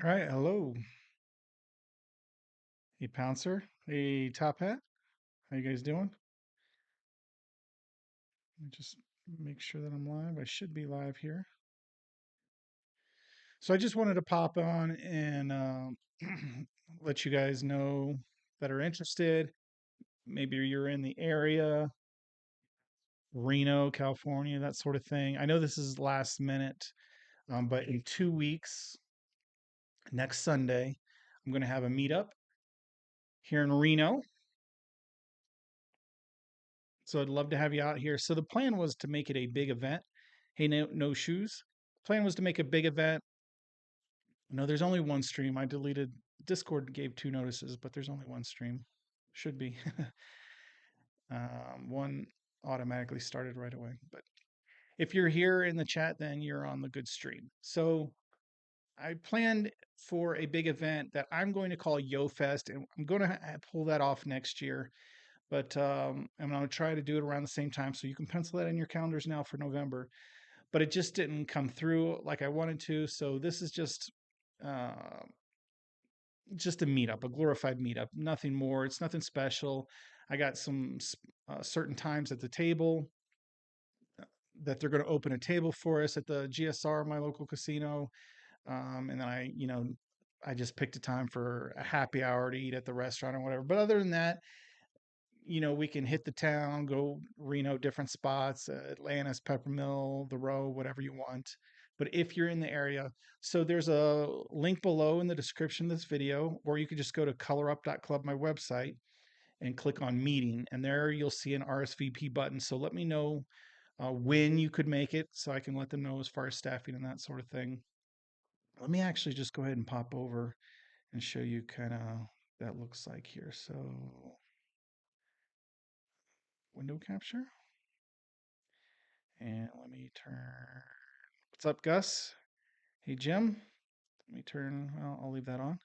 All right, hello. Hey, Pouncer. Hey, Top Hat. How you guys doing? Let me just make sure that I'm live. I should be live here. So I just wanted to pop on and let you guys know that are interested. Maybe you're in the area, Reno, California, that sort of thing. I know this is last minute, but in 2 weeks, next Sunday, I'm going to have a meetup here in Reno. So I'd love to have you out here. So the plan was to make it a big event. Hey, no shoes. Plan was to make a big event. No, there's only one stream. I deleted Discord gave two notices, but there's only one stream. Should be. One automatically started right away. But if you're here in the chat, then you're on the good stream. So I planned for a big event that I'm going to call Yo Fest, and I'm going to pull that off next year. But I'm going to try to do it around the same time, so you can pencil that in your calendars now for November. But it just didn't come through like I wanted to. So this is uh, just a meetup, a glorified meetup, nothing more. It's nothing special. I got some certain times at the table that they're going to open a table for us at the GSR, my local casino. And then I just picked a time for a happy hour to eat at the restaurant or whatever. But other than that, we can hit the town, go Reno, different spots, Atlantis, Peppermill, the Row, whatever you want. But if you're in the area, so there's a link below in the description of this video, or you could just go to colorup.club, my website, and click on meeting. And there you'll see an RSVP button. So let me know when you could make it so I can let them know as far as staffing and that sort of thing. Let me actually just go ahead and pop over and show you kind of that looks like here. So window capture. And let me turn. What's up, Gus? Hey, Jim. Let me turn. Well, I'll leave that on.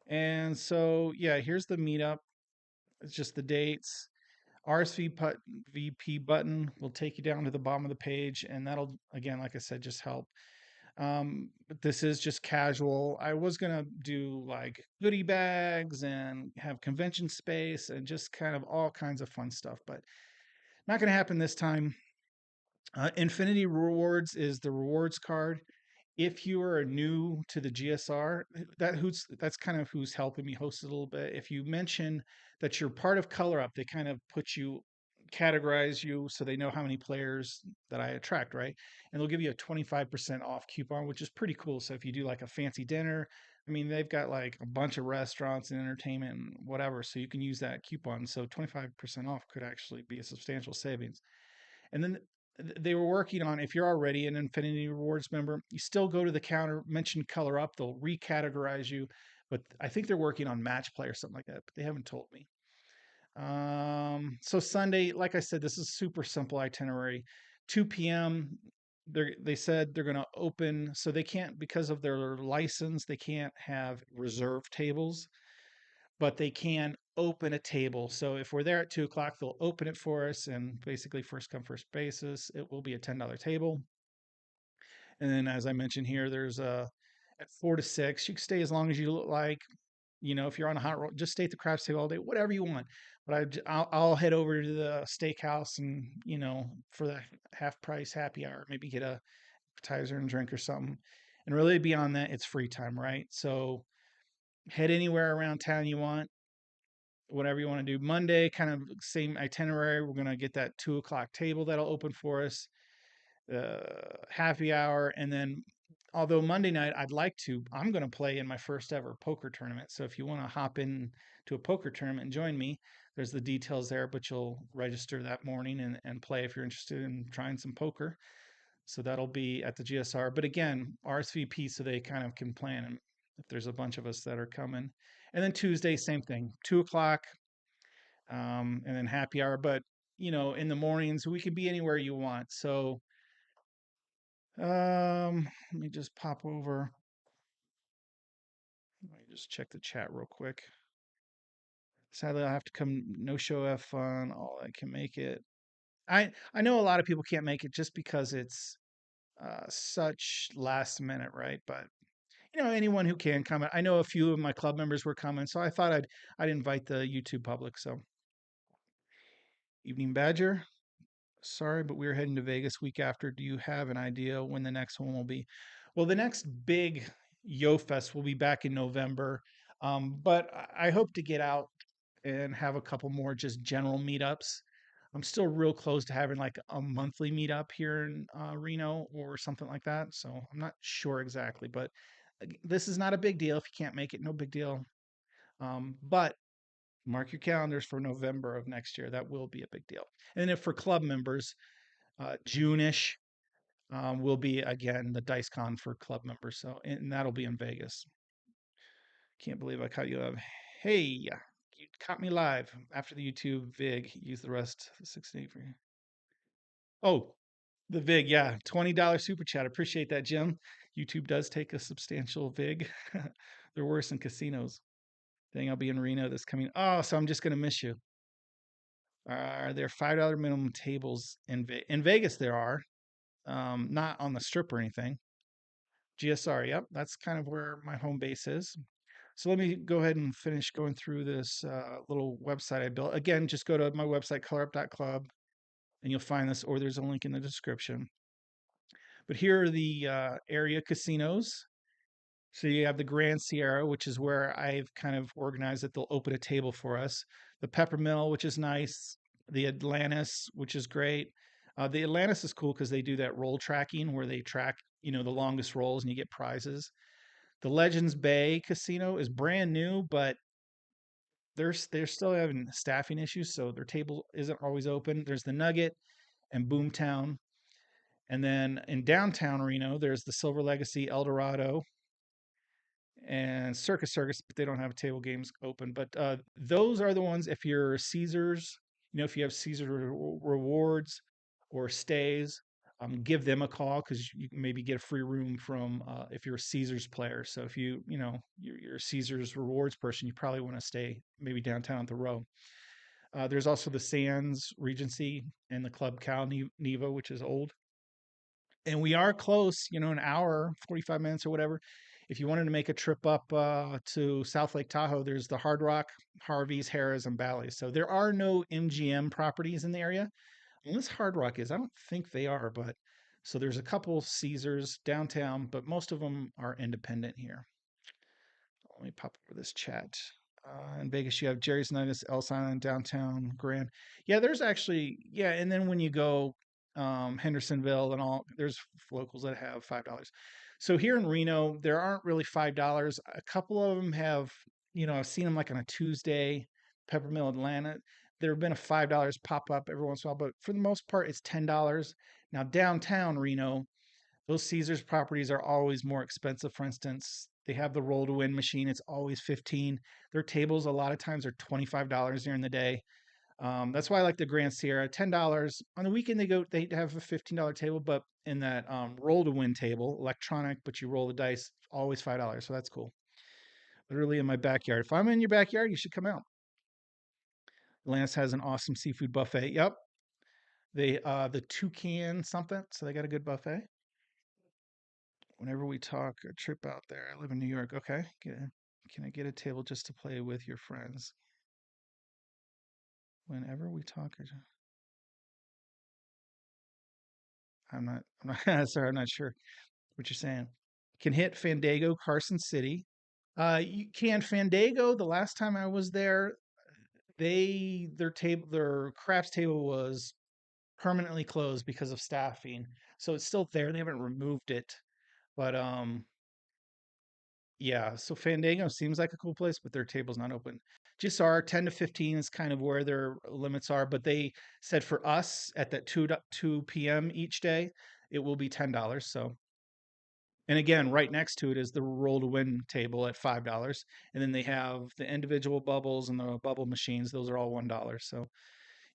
And so, yeah, here's the meetup. It's just the dates. RSVP button will take you down to the bottom of the page, and that'll, again, like I said, just help. But this is just casual. I was gonna do like goodie bags and have convention space and just kind of all kinds of fun stuff, but not gonna happen this time. Infinity Rewards is the rewards card. If you are new to the GSR, that's kind of who's helping me host it a little bit. If you mention that you're part of Color Up, they kind of categorize you so they know how many players that I attract, right? And they'll give you a 25% off coupon, which is pretty cool. So if you do like a fancy dinner, I mean, they've got like a bunch of restaurants and entertainment and whatever, so you can use that coupon. So 25% off could actually be a substantial savings. And then they were working on, if you're already an Infinity Rewards member, you still go to the counter, mention Color Up, they'll recategorize you. But I think they're working on match play or something like that, but they haven't told me. So Sunday, like I said, this is super simple itinerary. 2 p.m. They said they're going to open, so they can't, because of their license, they can't have reserve tables, but they can open a table. So if we're there at 2 o'clock, they'll open it for us, and basically first come first basis. It will be a $10 table. And then, as I mentioned here, there's a at 4 to 6. You can stay as long as you like. If you're on a hot roll, just stay at the craft table all day, whatever you want. But I'll head over to the steakhouse and for the half price happy hour, maybe get a appetizer and drink or something. And really beyond that, it's free time, right? So head anywhere around town you want, whatever you want to do. Monday, kind of same itinerary. We're gonna get that 2 o'clock table that'll open for us, happy hour, and then although Monday night I'm gonna play in my first ever poker tournament. So if you want to hop in to a poker tournament and join me, there's the details there, but you'll register that morning and play if you're interested in trying some poker. So that'll be at the GSR. But again, RSVP so they kind of can plan if there's a bunch of us that are coming. And then Tuesday, same thing, 2 o'clock, and then happy hour. But in the mornings, we could be anywhere you want. So let me just pop over. Let me just check the chat real quick. Sadly, I'll have to come. No show, have fun. All I can make it. I know a lot of people can't make it just because it's such last minute, right? But anyone who can come. I know a few of my club members were coming, so I thought I'd invite the YouTube public. So, Evening Badger, sorry, but we're heading to Vegas week after. Do you have an idea when the next one will be? Well, the next big Yo Fest will be back in November. But I hope to get out and have a couple more just general meetups. I'm still real close to having like a monthly meetup here in Reno or something like that. So I'm not sure exactly, but this is not a big deal. If you can't make it, no big deal. But mark your calendars for November of next year. That will be a big deal. And if for club members, June-ish will be again the DiceCon for club members. So and that'll be in Vegas. Can't believe I caught you up. Hey, you caught me live after the YouTube VIG. Use the rest 6 for you. Oh, the VIG, yeah, $20 super chat. Appreciate that, Jim. YouTube does take a substantial VIG. They're worse than casinos. Dang, I'll be in Reno this coming. Oh, so I'm just gonna miss you. Are there $5 minimum tables in Vegas? There are, not on the strip or anything. GSR, yep, that's kind of where my home base is. So let me go ahead and finish going through this little website I built. Again, just go to my website, colorup.club, and you'll find this, or there's a link in the description. But here are the area casinos. So you have the Grand Sierra, which is where I've kind of organized that they'll open a table for us. The Peppermill, which is nice. The Atlantis, which is great. The Atlantis is cool because they do that roll tracking where they track, the longest rolls and you get prizes. The Legends Bay Casino is brand new, but they're still having staffing issues, so their table isn't always open. There's the Nugget and Boomtown, and then in downtown Reno, there's the Silver Legacy, El Dorado, and Circus, but they don't have table games open. But those are the ones. If you're Caesars, if you have Caesar rewards or stays, give them a call because you can maybe get a free room from if you're a Caesars player. So if you're a Caesars rewards person, you probably want to stay maybe downtown at the Row. There's also the Sands Regency and the Club Cal Neva, which is old. And we are close, an hour, 45 minutes or whatever. If you wanted to make a trip up to South Lake Tahoe, there's the Hard Rock, Harvey's, Harrah's, and Bally's. So there are no MGM properties in the area. Unless Hard Rock is. I don't think they are, but so there's a couple Caesars downtown, but most of them are independent here. Let me pop over this chat. In Vegas, you have Jerry's Nuggets, Ellis Island, downtown, Grand. Yeah, there's actually, yeah, and then when you go Hendersonville and all, there's locals that have $5. So here in Reno, there aren't really $5. A couple of them have, I've seen them like on a Tuesday, Peppermill Atlanta. There have been a $5 pop up every once in a while, but for the most part, it's $10. Now downtown Reno, those Caesars properties are always more expensive. For instance, they have the roll to win machine. It's always 15. Their tables a lot of times are $25 during the day. That's why I like the Grand Sierra. $10 on the weekend. They have a $15 table, but in that roll to win table, electronic, but you roll the dice, always $5. So that's cool. Literally in my backyard. If I'm in your backyard, you should come out. Lance has an awesome seafood buffet. Yep. The toucan something. So they got a good buffet. Whenever we talk, a trip out there. I live in New York. Okay. Can I get a table just to play with your friends? Whenever we talk, I'm not, sorry, I'm not sure what you're saying. Can hit Fandango, Carson City. You can Fandango. The last time I was there, their craps table was permanently closed because of staffing. So it's still there. They haven't removed it. But yeah, so Fandango seems like a cool place, but their table's not open. GSR 10 to 15 is kind of where their limits are, but they said for us at that 2 p.m. each day, it will be $10. So, and again, right next to it is the roll to win table at $5. And then they have the individual bubbles and the bubble machines. Those are all $1. So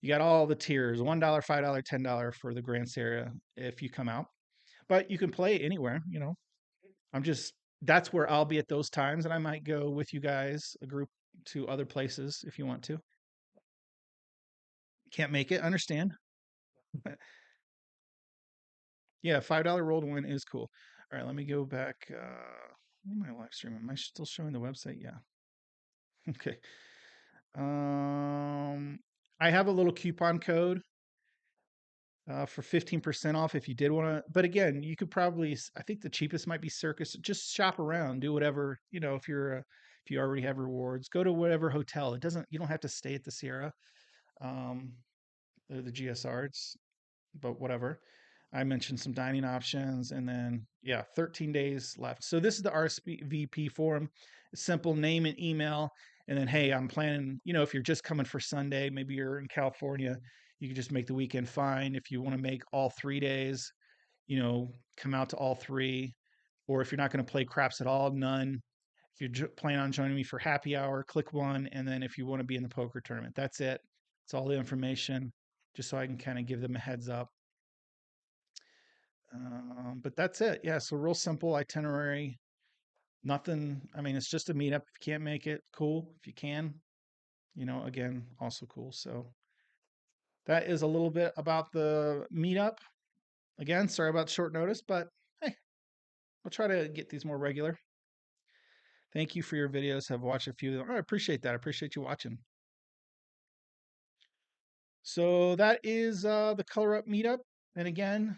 you got all the tiers, $1, $5, $10 for the Grand Sierra if you come out. But you can play anywhere. I'm just that's where I'll be at those times, and I might go with you guys, a group to other places if you want to. Can't make it, understand. Yeah, $5 roll to win is cool. All right, let me go back. Am I live streaming? Am I still showing the website? Yeah. Okay. Um, I have a little coupon code for 15% off if you did want to. But again, you could probably, I think the cheapest might be Circus. Just shop around, do whatever, if if you already have rewards, go to whatever hotel. You don't have to stay at the Sierra, um, or the GSR. But whatever. I mentioned some dining options and then, yeah, 13 days left. So this is the RSVP form. It's simple name and email. And then, hey, I'm planning, if you're just coming for Sunday, maybe you're in California, you can just make the weekend fine. If you want to make all 3 days, come out to all three. Or if you're not going to play craps at all, none. If you plan on joining me for happy hour, click one. And then if you want to be in the poker tournament, that's it. It's all the information, just so I can kind of give them a heads up. But that's it. Yeah. So real simple itinerary. Nothing. I mean, it's just a meetup. If you can't make it, cool. If you can, again, also cool. So that is a little bit about the meetup. Again, sorry about short notice, but hey, we'll try to get these more regular. Thank you for your videos. Have watched a few of them. I appreciate that. I appreciate you watching. So that is the Color Up meetup. And again,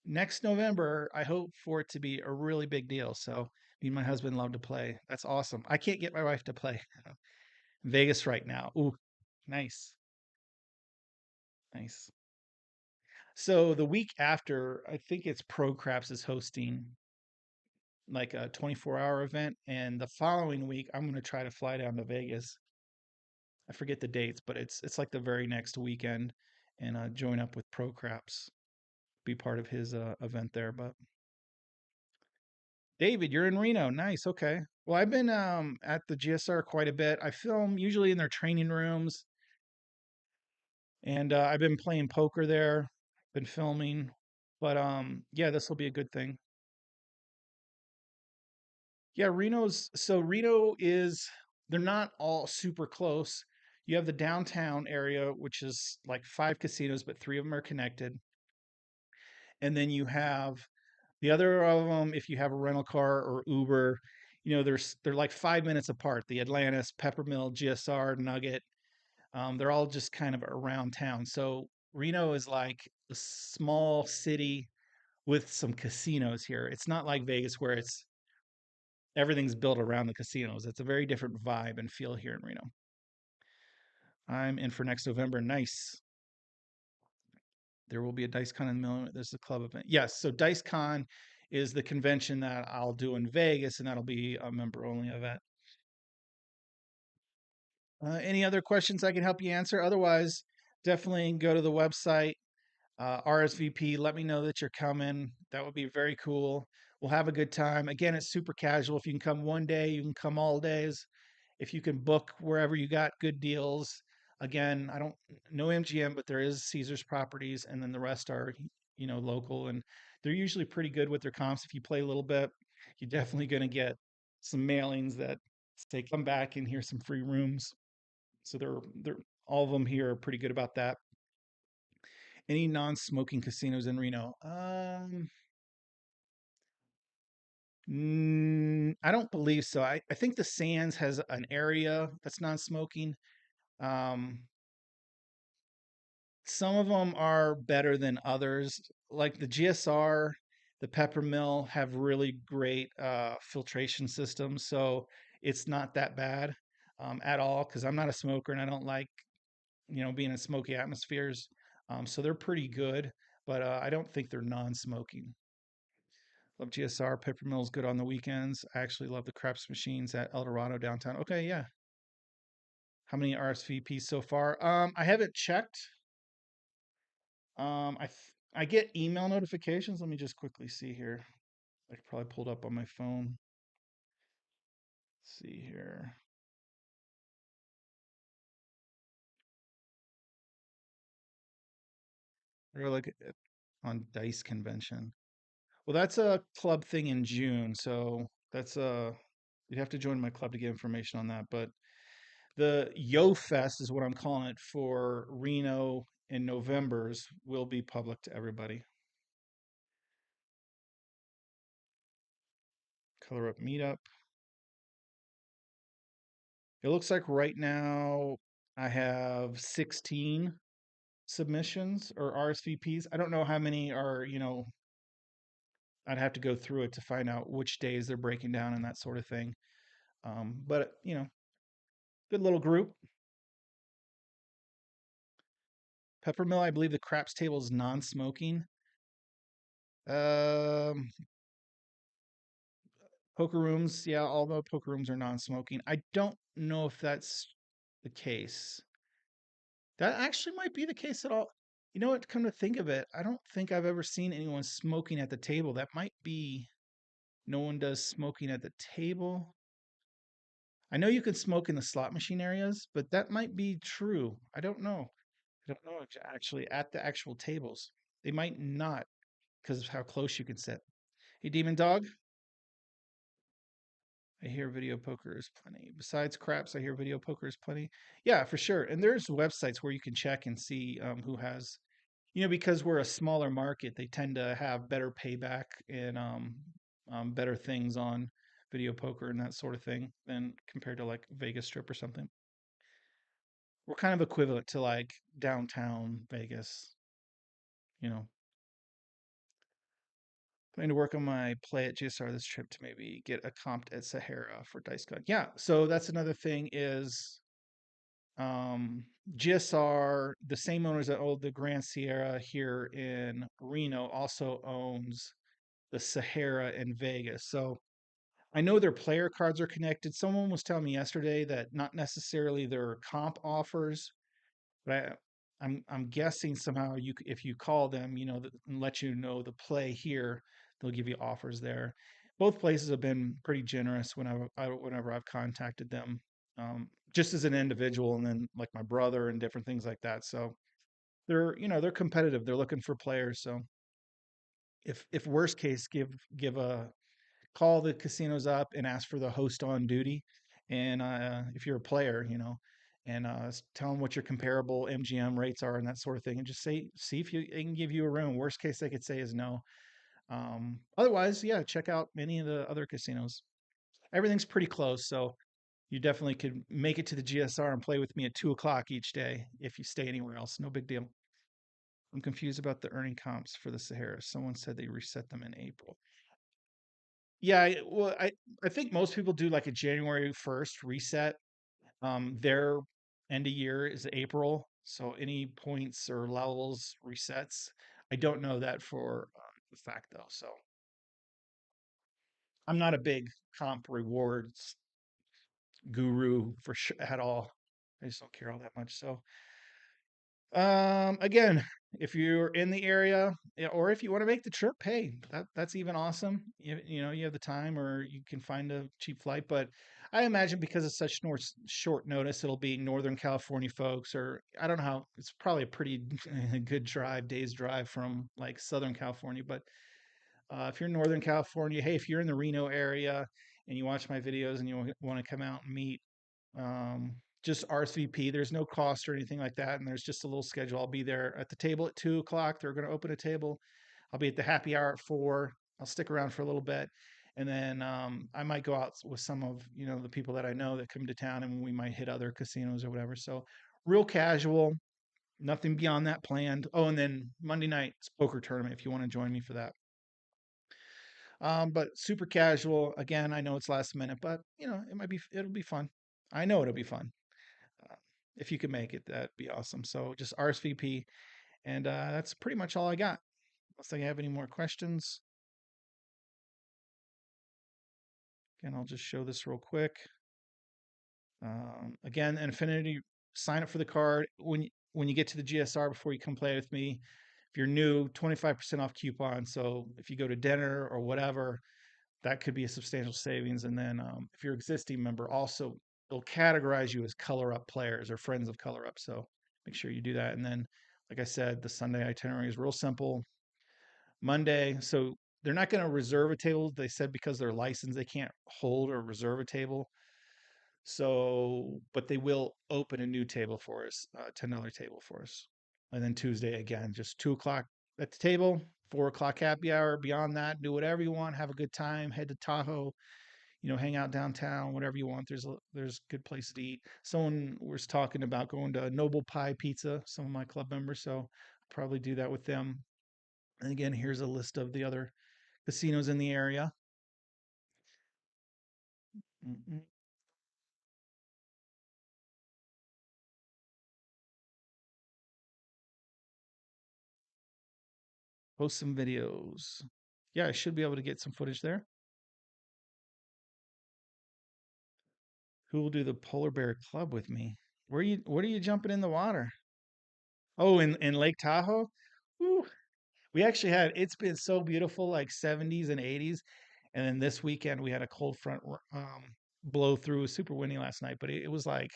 next November, I hope for it to be a really big deal. So me and my husband love to play. That's awesome. I can't get my wife to play Vegas right now. Ooh, nice, nice. So the week after, I think it's Pro Craps is hosting like a 24-hour event, and the following week I'm going to try to fly down to Vegas. I forget the dates, but it's like the very next weekend, and join up with Pro Craps, be part of his event there. But David, you're in Reno. Nice. Okay. Well, I've been at the GSR quite a bit. I film usually in their training rooms, and I've been playing poker there, been filming. But yeah, this will be a good thing. Yeah, Reno is they're not all super close. You have the downtown area, which is like 5 casinos, but 3 of them are connected. And then you have the other of them, if you have a rental car or Uber, they're like 5 minutes apart. The Atlantis, Peppermill, GSR, Nugget, they're all just kind of around town. So Reno is like a small city with some casinos here. It's not like Vegas where everything's built around the casinos. It's a very different vibe and feel here in Reno. I'm in for next November. Nice. There will be a DiceCon in the middle. There's a club event. Yes. So DiceCon is the convention that I'll do in Vegas, and that'll be a member only event. Any other questions I can help you answer? Otherwise, definitely go to the website, RSVP. Let me know that you're coming. That would be very cool. We'll have a good time. Again, it's super casual. If you can come one day, you can come all days. If you can book wherever you got good deals. Again, I don't know MGM, but there is Caesar's properties, and then the rest are, local, and they're usually pretty good with their comps. If you play a little bit, you're definitely going to get some mailings that say come back and here's some free rooms. So they're all of them here are pretty good about that. Any non-smoking casinos in Reno? I don't believe so. I think the Sands has an area that's non-smoking. Um, some of them are better than others. Like the GSR, the Peppermill have really great filtration systems, so it's not that bad at all. Because I'm not a smoker and I don't like being in smoky atmospheres. So they're pretty good, but I don't think they're non-smoking. Love GSR. Peppermill's good on the weekends. I actually love the craps machines at El Dorado downtown. Okay, yeah. How many RSVPs so far? I haven't checked. I get email notifications. Let me just quickly see here. I probably pulled up on my phone. Let's see here. Or like on Dice Convention. Well, that's a club thing in June, so that's you'd have to join my club to get information on that. But the Yo Fest is what I'm calling it for Reno in November's will be public to everybody. Color up Meetup. It looks like right now I have 16 submissions or RSVPs. I don't know how many are, I'd have to go through it to find out which days they're breaking down and that sort of thing. But, good little group. Peppermill, I believe the craps table is non-smoking. Um, Poker rooms, yeah, all the poker rooms are non-smoking. I don't know if that's the case. That actually might be the case at all. You know what? Come to think of it, I don't think I've ever seen anyone smoking at the table. That might be no one does smoking at the table. I know you can smoke in the slot machine areas, but that might be true. I don't know. I don't know actually at the actual tables. They might not because of how close you can sit. Hey, Demon Dog, I hear video poker is plenty. Besides craps, I hear video poker is plenty. Yeah, for sure. And there's websites where you can check and see who has, because we're a smaller market, they tend to have better payback and better things on video poker and that sort of thing than compared to like Vegas Strip or something. We're kind of equivalent to like downtown Vegas, you know. Planning to work on my play at GSR this trip to maybe get a comp at Sahara for DiceCon. Yeah, so that's another thing is um, GSR, the same owners that own the Grand Sierra here in Reno, also owns the Sahara in Vegas. So I know their player cards are connected. Someone was telling me yesterday that not necessarily their comp offers, but I'm guessing somehow if you call them, and let you know the play here, they'll give you offers there. Both places have been pretty generous whenever I've contacted them, just as an individual, and then like my brother and different things like that. So they're competitive. They're looking for players. So if worst case, give a call the casinos up and ask for the host on duty. And if you're a player, and tell them what your comparable MGM rates are and that sort of thing, and just see if they can give you a room. Worst case they could say is no. Otherwise, yeah, check out many of the other casinos. Everything's pretty close, so you definitely could make it to the GSR and play with me at 2 o'clock each day if you stay anywhere else. No big deal. I'm confused about the earning comps for the Sahara. Someone said they reset them in April. Yeah, well, I think most people do like a January 1st reset. Their end of year is April, so any points or levels resets. I don't know that for a fact though, so I'm not a big comp rewards guru for sure at all. I just don't care all that much. So again, if you're in the area, or if you want to make the trip, hey, that's even awesome. You have the time, or you can find a cheap flight. But I imagine because it's such short notice, it'll be Northern California folks, or I don't know how. It's probably a pretty good day's drive from like Southern California. But if you're in Northern California, hey, if you're in the Reno area and you watch my videos and you want to come out and meet, um, just RSVP. There's no cost or anything like that, and there's just a little schedule. I'll be there at the table at 2 o'clock. They're going to open a table. I'll be at the happy hour at 4. I'll stick around for a little bit, and then I might go out with some of the people that I know that come to town, and we might hit other casinos or whatever. So real casual, nothing beyond that planned. Oh, and then Monday night poker tournament if you want to join me for that. But super casual. Again, I know it's last minute, but it'll be fun. I know it'll be fun. Uh, if you can make it, that'd be awesome. So just RSVP, and that's pretty much all I got. Unless I have any more questions. Again, I'll just show this real quick. Again, Infinity, sign up for the card when you get to the GSR before you come play with me. If you're new, 25% off coupon. So if you go to dinner or whatever, that could be a substantial savings. And then if you're an existing member, also it'll categorize you as color up players or friends of color up. So make sure you do that. And then, like I said, the Sunday itinerary is real simple. Monday, so they're not going to reserve a table. They said because they're licensed, they can't hold or reserve a table. So, but they will open a new table for us, $10 table for us. And then Tuesday again, just 2 o'clock at the table. 4 o'clock happy hour. Beyond that, do whatever you want. Have a good time. Head to Tahoe. Hang out downtown. Whatever you want. There's good place to eat. Someone was talking about going to Noble Pie Pizza. Some of my club members. So I'll probably do that with them. And again, here's a list of the other casinos in the area. Mm-mm. Post some videos. Yeah, I should be able to get some footage there. Who will do the polar bear club with me? What are you jumping in the water? Oh, in Lake Tahoe? Woo. We actually had it's been so beautiful, like 70s and 80s. And then this weekend we had a cold front blow through. It was super windy last night, but it was like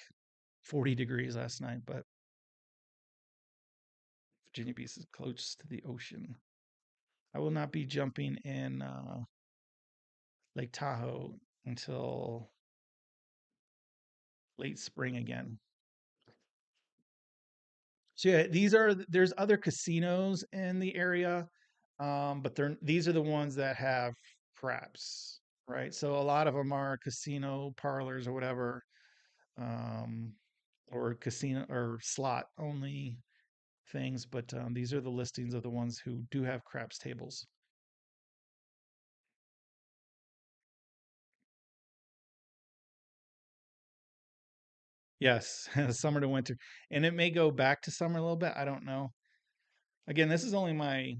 40 degrees last night. But Virginia Beach is close to the ocean. I will not be jumping in Lake Tahoe until late spring again. So yeah, there's other casinos in the area, but these are the ones that have craps, right? So a lot of them are casino parlors or whatever, um, or casino or slot only things. But these are the listings of the ones who do have craps tables. Yes, summer to winter, and it may go back to summer a little bit. I don't know. Again, this is only my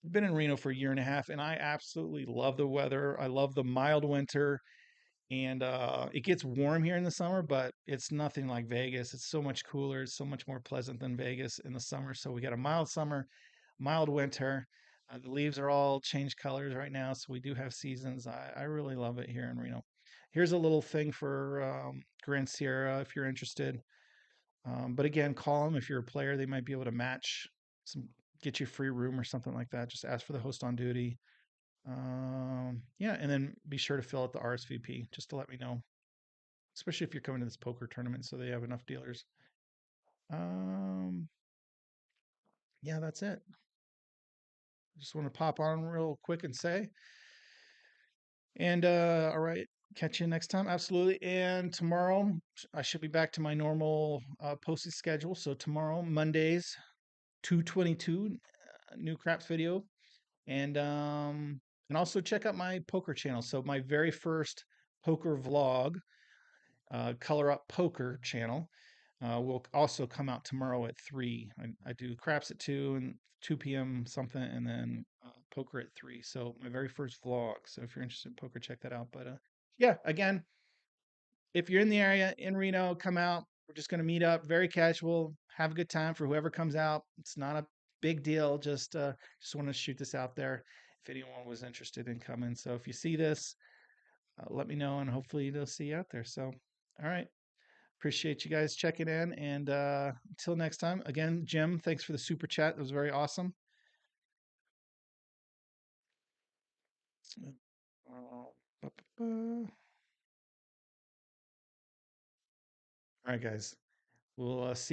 I've been in Reno for a year and a half, and I absolutely love the weather. I love the mild winter, and it gets warm here in the summer, but it's nothing like Vegas. It's so much cooler. It's so much more pleasant than Vegas in the summer. So we got a mild summer, mild winter. The leaves are all changed colors right now, so we do have seasons. I really love it here in Reno. Here's a little thing for Grand Sierra if you're interested. But again, call them if you're a player. They might be able to match some, get you a free room or something like that. Just ask for the host on duty. Yeah, and then be sure to fill out the RSVP just to let me know, especially if you're coming to this poker tournament, so they have enough dealers. Um, yeah, that's it. Just want to pop on real quick and say, and all right, catch you next time. Absolutely. And tomorrow, I should be back to my normal posting schedule. So tomorrow, Mondays, 222, new craps video, and also check out my poker channel. So my very first poker vlog, Color Up Poker channel, will also come out tomorrow at 3. I do craps at 2 and 2 p.m. something, and then poker at 3. So my very first vlog. So if you're interested in poker, check that out. But yeah, again, if you're in the area in Reno, come out. We're just going to meet up, very casual, have a good time for whoever comes out. It's not a big deal. Just want to shoot this out there if anyone was interested in coming. So if you see this, let me know, and hopefully they'll see you out there. So, all right. Appreciate you guys checking in. And until next time, again, Jim, thanks for the super chat. It was very awesome. All right, guys. We'll see